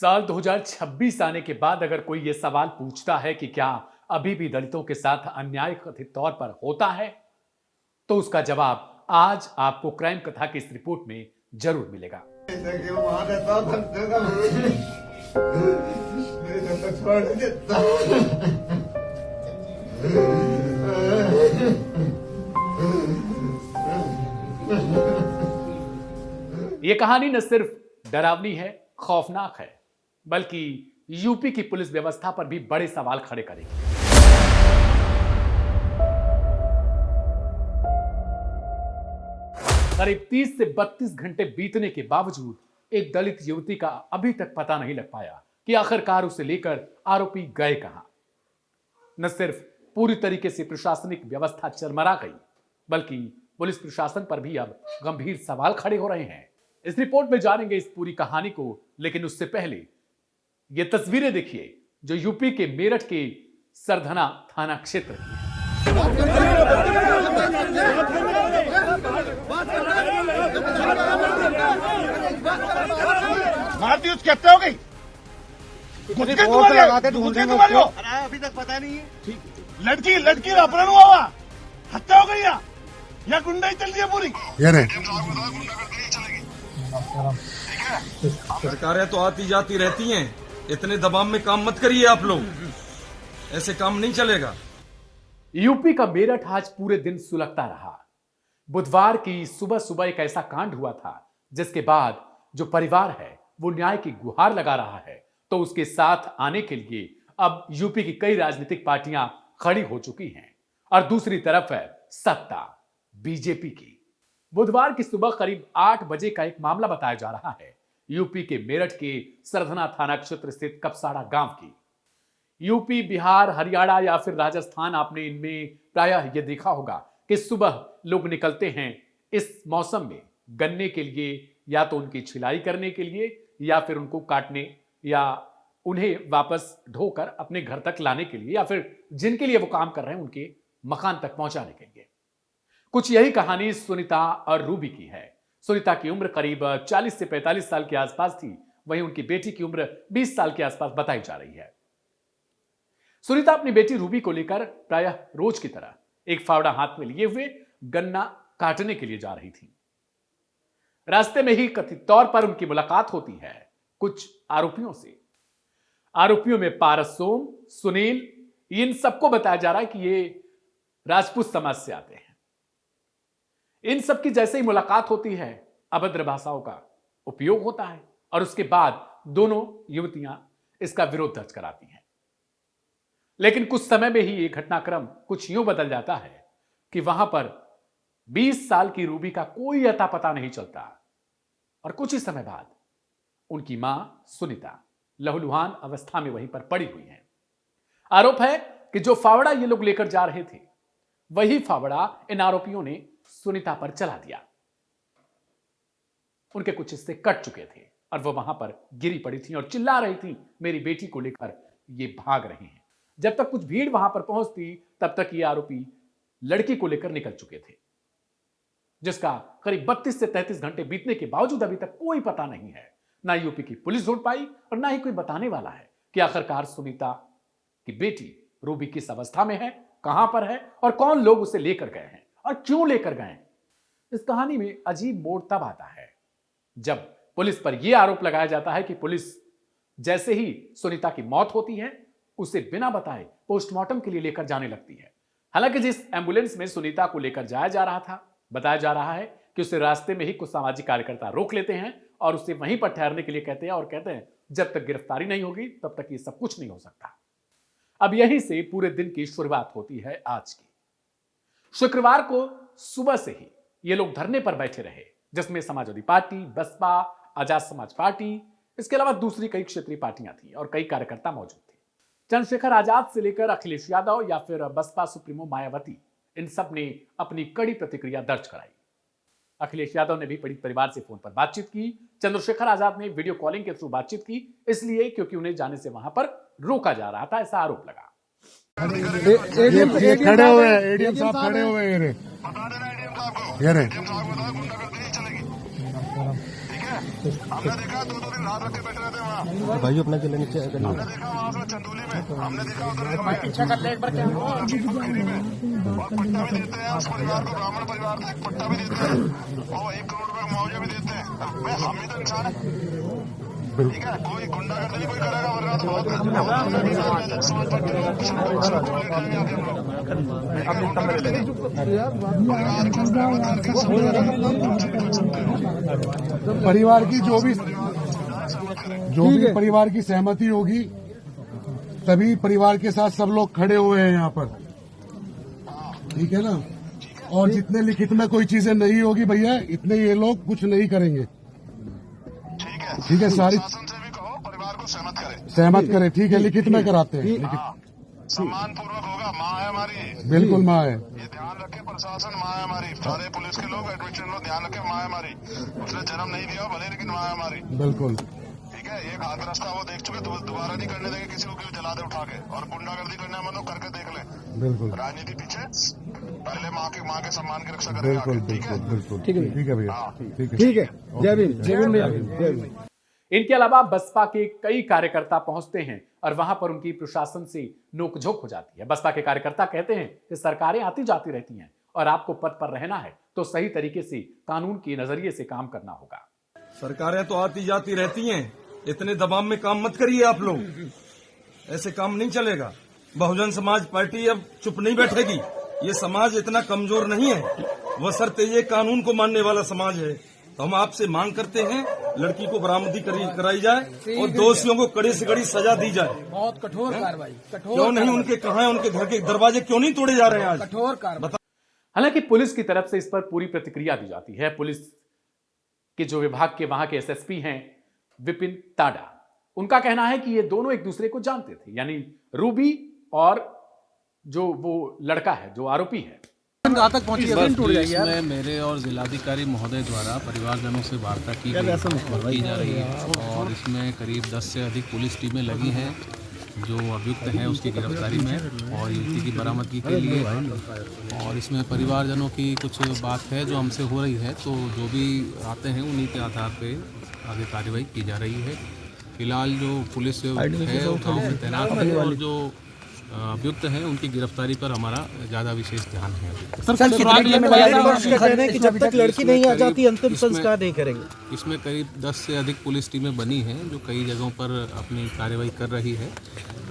साल 2026 आने के बाद अगर कोई ये सवाल पूछता है कि क्या अभी भी दलितों के साथ अन्याय कथित तौर पर होता है, तो उसका जवाब आज आपको क्राइम कथा की इस रिपोर्ट में जरूर मिलेगा। यह कहानी न सिर्फ डरावनी है, खौफनाक है, बल्कि यूपी की पुलिस व्यवस्था पर भी बड़े सवाल खड़े करेगी। करीब 30 से 32 घंटे बीतने के बावजूद एक दलित युवती का अभी तक पता नहीं लग पाया कि आखिरकार उसे लेकर आरोपी गए कहां। न सिर्फ पूरी तरीके से प्रशासनिक व्यवस्था चरमरा गई, बल्कि पुलिस प्रशासन पर भी अब गंभीर सवाल खड़े हो रहे हैं। इस रिपोर्ट में जानेंगे इस पूरी कहानी को, लेकिन उससे पहले ये तस्वीरें देखिए जो यूपी के मेरठ के सरधना थाना क्षेत्र की है। मारती उसकी हत्या हो गई। अभी तक पता नहीं है। लड़की का अपहरण हुआ हुआ, हत्या हो गई या गुंडाई चल रही है पूरी। सरकारें तो आती जाती रहती हैं, इतने दबाव में काम मत करिए आप लोग, ऐसे काम नहीं चलेगा। यूपी का मेरठ आज पूरे दिन सुलगता रहा। बुधवार की सुबह सुबह एक ऐसा कांड हुआ था जिसके बाद जो परिवार है वो न्याय की गुहार लगा रहा है, तो उसके साथ आने के लिए अब यूपी की कई राजनीतिक पार्टियां खड़ी हो चुकी हैं और दूसरी तरफ है सत्ता बीजेपी की। बुधवार की सुबह करीब 8 बजे का एक मामला बताया जा रहा है यूपी के मेरठ के सरधना थाना क्षेत्र स्थित कपसाड़ा गांव की। यूपी, बिहार, हरियाणा या फिर राजस्थान, आपने इनमें प्रायः यह देखा होगा कि सुबह लोग निकलते हैं इस मौसम में गन्ने के लिए, या तो उनकी छिलाई करने के लिए या फिर उनको काटने या उन्हें वापस ढोकर अपने घर तक लाने के लिए, या फिर जिनके लिए वो काम कर रहे हैं उनके मकान तक पहुंचाने के लिए। कुछ यही कहानी सुनीता और रूबी की है। सुनीता की उम्र करीब 40 से 45 साल के आसपास थी, वहीं उनकी बेटी की उम्र 20 साल के आसपास बताई जा रही है। सुनीता अपनी बेटी रूबी को लेकर प्रायः रोज की तरह एक फावड़ा हाथ में लिए हुए गन्ना काटने के लिए जा रही थी। रास्ते में ही कथित तौर पर उनकी मुलाकात होती है कुछ आरोपियों से। आरोपियों में पारस सोम, सुनील, इन सबको बताया जा रहा है कि ये राजपूत समाज से आते हैं। इन सबकी जैसे ही मुलाकात होती है, अभद्र भाषाओं का उपयोग होता है और उसके बाद दोनों युवतियां इसका विरोध दर्ज कराती हैं। लेकिन कुछ समय में ही ये घटनाक्रम कुछ यूं बदल जाता है कि वहां पर 20 साल की रूबी का कोई अता पता नहीं चलता और कुछ ही समय बाद उनकी मां सुनीता लहूलुहान अवस्था में वहीं पर पड़ी हुई है। आरोप है कि जो फावड़ा ये लोग लेकर जा रहे थे, वही फावड़ा इन आरोपियों ने सुनीता पर चला दिया। उनके कुछ हिस्से कट चुके थे और वो वहां पर गिरी पड़ी थी और चिल्ला रही थी, मेरी बेटी को लेकर ये भाग रहे हैं। जब तक कुछ भीड़ वहां पर पहुंचती, तब तक ये आरोपी लड़की को लेकर निकल चुके थे, जिसका करीब 32 से 33 घंटे बीतने के बावजूद अभी तक कोई पता नहीं है। ना यूपी की पुलिस ढूंढ पाई और ना ही कोई बताने वाला है कि आखिरकार सुनीता की बेटी रूबी किस अवस्था में है, कहां पर है और कौन लोग उसे लेकर गए हैं और क्यों लेकर गए। इस कहानी में अजीब मोड़ तब आता है जब पुलिस पर यह आरोप लगाया जाता है कि पुलिस जैसे ही सुनीता की मौत होती है, उसे बिना बताए पोस्टमार्टम के लिए लेकर जाने लगती है। हालांकि जिस एम्बुलेंस में सुनीता को लेकर जाया जा रहा था, बताया जा रहा है कि उसे रास्ते में ही कुछ सामाजिक कार्यकर्ता रोक लेते हैं और उसे वहीं पर ठहरने के लिए कहते हैं और कहते हैं जब तक गिरफ्तारी नहीं होगी तब तक ये सब कुछ नहीं हो सकता। अब यहीं से पूरे दिन की शुरुआत होती है आज की। शुक्रवार को सुबह से ही ये लोग धरने पर बैठे रहे, जिसमें समाजवादी पार्टी, बसपा, आजाद समाज पार्टी, इसके अलावा दूसरी कई क्षेत्रीय पार्टियां थी और कई कार्यकर्ता मौजूद थे। चंद्रशेखर आजाद से लेकर अखिलेश यादव या फिर बसपा सुप्रीमो मायावती, इन सब ने अपनी कड़ी प्रतिक्रिया दर्ज कराई। अखिलेश यादव ने भी पीड़ित परिवार से फोन पर बातचीत की। चंद्रशेखर आजाद ने वीडियो कॉलिंग के थ्रू बातचीत की, इसलिए क्योंकि उन्हें जाने से वहां पर रोका जा रहा था, ऐसा आरोप लगा। ये खड़े हुए हैं, एडीएम साहब खड़े हुए हैं। ये है। हमने देखा 2-2 दिन रात रख के बैठे रहते वहाँ। भाई अपना चले नीचे हमने देखा वहाँ पर चंदौली में, हमने देखा उधर पीछा कर ले एक बार, लखीमपुर खीरी में, और पट्टा भी देते हैं उस परिवार को, ब्राह्मण परिवार को एक पट्टा भी देते हैं और 1 करोड़ रुपए मुआवजा भी देते हैं। हम ही तो इंसान है, ठीक है। कोई गुंडागर्दी नहीं कोई करेगा, वरना तो बहुत समाज पार्टी परिवार की जो भी परिवार की सहमति होगी, तभी परिवार के साथ सब लोग खड़े हुए हैं यहाँ पर, ठीक है ना। और जितने लिखित में कोई चीजें नहीं होगी भैया, इतने ये लोग कुछ नहीं करेंगे, ठीक है। सारी शासन से भी कहो परिवार को सहमत करे, ठीक है। लिखित में कराते हैं, सम्मान पूर्वक होगा। माँ है हमारी, बिल्कुल माँ है। ये ध्यान रखे प्रशासन, माँ है हमारी। सारे पुलिस के लोग, एडमिनिस्ट्रेशन लोग ध्यान रखे, माँ है हमारी। उसने जन्म नहीं दिया भले, लेकिन माँ है हमारी, बिल्कुल ठीक है। एक हाथ रास्ता वो देख चुके, दोबारा नहीं करने देंगे किसी को, जला दे उठा के। और गुंडागर्दी करने में तो करके देख ले, बिल्कुल राजनीति पीछे, पहले माँ के सम्मान की रक्षा करेंगे, बिल्कुल ठीक है। बिल्कुल ठीक है भैया, ठीक है। जय भीम, जय भीम, जय भीम। इनके अलावा बसपा के कई कार्यकर्ता पहुंचते हैं और वहां पर उनकी प्रशासन से नोकझोंक हो जाती है। बसपा के कार्यकर्ता कहते हैं कि सरकारें आती जाती रहती हैं और आपको पद पर रहना है तो सही तरीके से कानून के नजरिए से काम करना होगा। सरकारें तो आती जाती रहती हैं, इतने दबाव में काम मत करिए आप लोग, ऐसे काम नहीं चलेगा। बहुजन समाज पार्टी अब चुप नहीं बैठेगी, ये समाज इतना कमजोर नहीं है, वह शर्त ये कानून को मानने वाला समाज है। तो हम आपसे मांग करते हैं लड़की को बरामदी कराई जाए और दोषियों को कड़ी से कड़ी सजा दी जाए। बहुत कठोर कार्रवाई, क्यों नहीं, उनके कहाँ है, उनके घर के दरवाजे क्यों नहीं तोड़े जा रहे हैं आज? कठोर कार्रवाई। हालांकि पुलिस की तरफ से इस पर पूरी प्रतिक्रिया दी जाती है। पुलिस के जो विभाग के वहां के एसएसपी हैं विपिन ताडा, उनका कहना है कि ये दोनों एक दूसरे को जानते थे, यानी रूबी और जो वो लड़का है जो आरोपी है। तक पहुंची इसमें मेरे और जिलाधिकारी महोदय द्वारा परिवारजनों से वार्ता की जा रही है और इसमें करीब 10 से अधिक पुलिस टीमें लगी हैं जो अभियुक्त हैं उसकी गिरफ्तारी में और युवती की बरामदगी के लिए। और इसमें परिवारजनों की कुछ बात है जो हमसे हो रही है, तो जो भी आते हैं उन्हीं के आधार पे आगे कार्रवाई की जा रही है। फिलहाल जो पुलिस है वो गाँव में तैनात है और जो अभियुक्त हैं उनकी गिरफ्तारी पर हमारा ज्यादा विशेष ध्यान है। जब तक लड़की नहीं आ जाती अंतिम संस्कार नहीं करेंगे। इसमें करीब 10 से अधिक पुलिस टीमें बनी हैं जो कई जगहों पर अपनी कार्रवाई कर रही है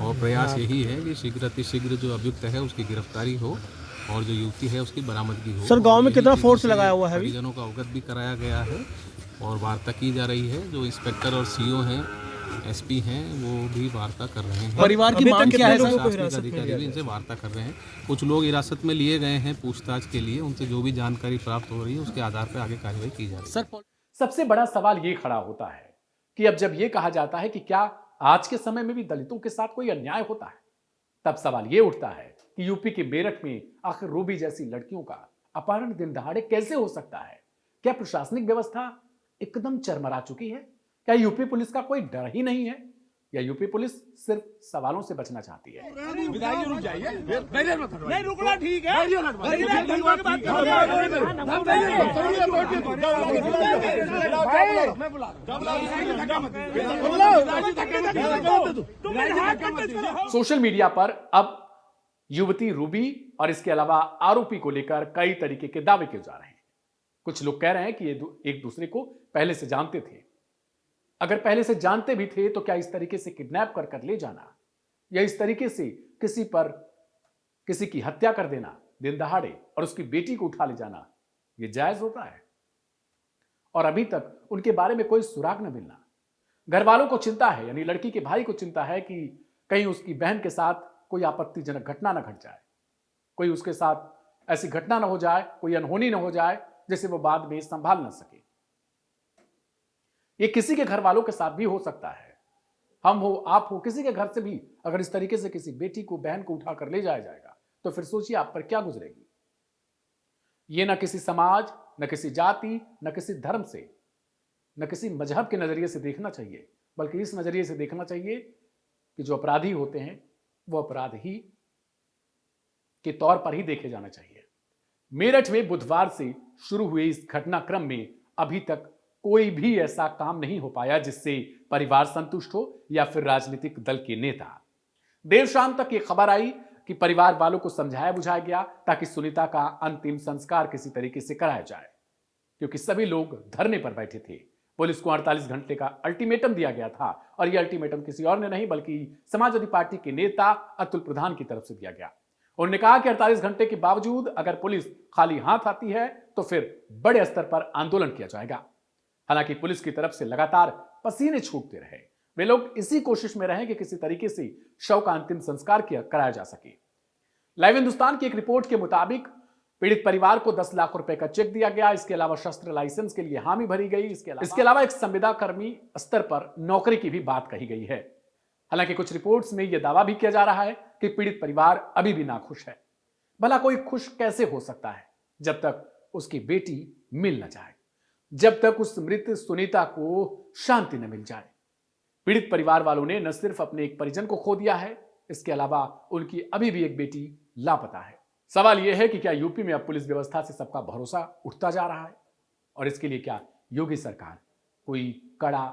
और प्रयास यही है कि शीघ्र अतिशीघ्र जो अभियुक्त है उसकी गिरफ्तारी हो और जो युवती है उसकी बरामदगी हो। सर गांव में कितना फोर्स लगाया हुआ है? परिजनों का अवगत भी कराया गया है और वार्ता की जा रही है। जो इंस्पेक्टर और सीओ हैं, एसपी हैं, वो भी वार्ता कर रहे हैं। परिवार की मांग क्या है? प्रशासनिक अधिकारी भी इनसे वार्ता कर रहे हैं। कुछ लोग हिरासत में लिए गए हैं पूछताछ के लिए, उनसे जो भी जानकारी प्राप्त हो रही है उसके आधार पर आगे कार्रवाई की जा रही है। सबसे बड़ा सवाल ये खड़ा होता है कि अब जब ये कहा जाता है कि क्या आज के समय में भी दलितों के साथ कोई अन्याय होता है, तब सवाल ये उठता है कि यूपी के मेरठ में आखिर रूबी जैसी लड़कियों का अपहरण दिन दहाड़े कैसे हो सकता है? क्या प्रशासनिक व्यवस्था एकदम चरमरा चुकी है? क्या यूपी पुलिस का कोई डर ही नहीं है या यूपी पुलिस सिर्फ सवालों से बचना चाहती है? नहीं रुकना ठीक है। सोशल मीडिया पर अब युवती रूबी और इसके अलावा आरोपी को लेकर कई तरीके के दावे किए जा रहे हैं। कुछ लोग कह रहे हैं कि ये एक दूसरे को पहले से जानते थे। अगर पहले से जानते भी थे तो क्या इस तरीके से किडनैप कर ले जाना या इस तरीके से किसी की हत्या कर देना दिन दहाड़े और उसकी बेटी को उठा ले जाना यह जायज होता है? और अभी तक उनके बारे में कोई सुराग न मिलना। घर वालों को चिंता है, यानी लड़की के भाई को चिंता है कि कहीं उसकी बहन के साथ कोई आपत्तिजनक घटना न घट जाए, कोई उसके साथ ऐसी घटना न हो जाए, कोई अनहोनी न हो जाए जिसे वो बाद में संभाल न सके। ये किसी के घर वालों के साथ भी हो सकता है। हम हो, आप हो, किसी के घर से भी अगर इस तरीके से किसी बेटी को, बहन को उठा कर ले जाया जाएगा तो फिर सोचिए आप पर क्या गुजरेगी। ये न किसी समाज, न किसी जाति, न किसी धर्म से, न किसी मजहब के नजरिए से देखना चाहिए, बल्कि इस नजरिए से देखना चाहिए कि जो अपराधी होते हैं वो अपराधी के तौर पर ही देखे जाना चाहिए। मेरठ में बुधवार से शुरू हुए इस घटनाक्रम में अभी तक कोई भी ऐसा काम नहीं हो पाया जिससे परिवार संतुष्ट हो या फिर राजनीतिक दल के नेता। देर शाम तक ये खबर आई कि परिवार वालों को समझाया बुझाया गया ताकि सुनीता का अंतिम संस्कार किसी तरीके से कराया जाए, क्योंकि सभी लोग धरने पर बैठे थे। पुलिस को 48 घंटे का अल्टीमेटम दिया गया था और यह अल्टीमेटम किसी और ने नहीं बल्कि समाजवादी पार्टी के नेता अतुल प्रधान की तरफ से दिया गया। उन्होंने कहा कि 48 घंटे के बावजूद अगर पुलिस खाली हाथ आती है तो फिर बड़े स्तर पर आंदोलन किया जाएगा। हालांकि पुलिस की तरफ से लगातार पसीने छूटते रहे। वे लोग इसी कोशिश में रहे कि किसी तरीके से शव का अंतिम संस्कार कराया जा सके। लाइव हिंदुस्तान की एक रिपोर्ट के मुताबिक पीड़ित परिवार को 10 लाख रुपए का चेक दिया गया। इसके अलावा शस्त्र लाइसेंस के लिए हामी भरी गई। इसके अलावा एक संविदा कर्मी स्तर पर नौकरी की भी बात कही गई है। हालांकि कुछ रिपोर्ट्स में यह दावा भी किया जा रहा है कि पीड़ित परिवार अभी भी नाखुश है। भला कोई खुश कैसे हो सकता है जब तक उसकी बेटी मिल न जाए, जब तक उस मृत सुनीता को शांति न मिल जाए। पीड़ित परिवार वालों ने न सिर्फ अपने एक परिजन को खो दिया है, इसके अलावा उनकी अभी भी एक बेटी लापता है। सवाल यह है कि क्या यूपी में अब पुलिस व्यवस्था से सबका भरोसा उठता जा रहा है और इसके लिए क्या योगी सरकार कोई कड़ा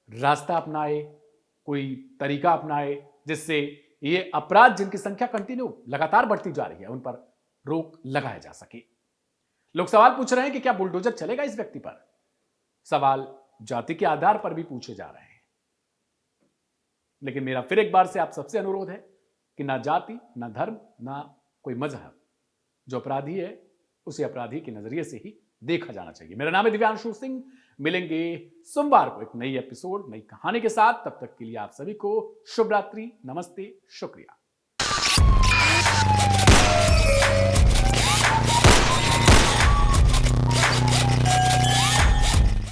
रास्ता अपनाए, कोई तरीका अपनाए जिससे ये अपराध जिनकी संख्या कंटिन्यू लगातार बढ़ती जा रही है उन पर रोक लगाया जा सके। लोग सवाल पूछ रहे हैं कि क्या बुलडोजर चलेगा इस व्यक्ति पर। सवाल जाति के आधार पर भी पूछे जा रहे हैं, लेकिन मेरा फिर एक बार से आप सबसे अनुरोध है कि ना जाति, ना धर्म, ना कोई मजहब, जो अपराधी है उसे अपराधी के नजरिए से ही देखा जाना चाहिए। मेरा नाम है दिव्यांशु सिंह। मिलेंगे सोमवार को एक नई एपिसोड, नई कहानी के साथ। तब तक के लिए आप सभी को शुभ रात्रि, नमस्ते, शुक्रिया।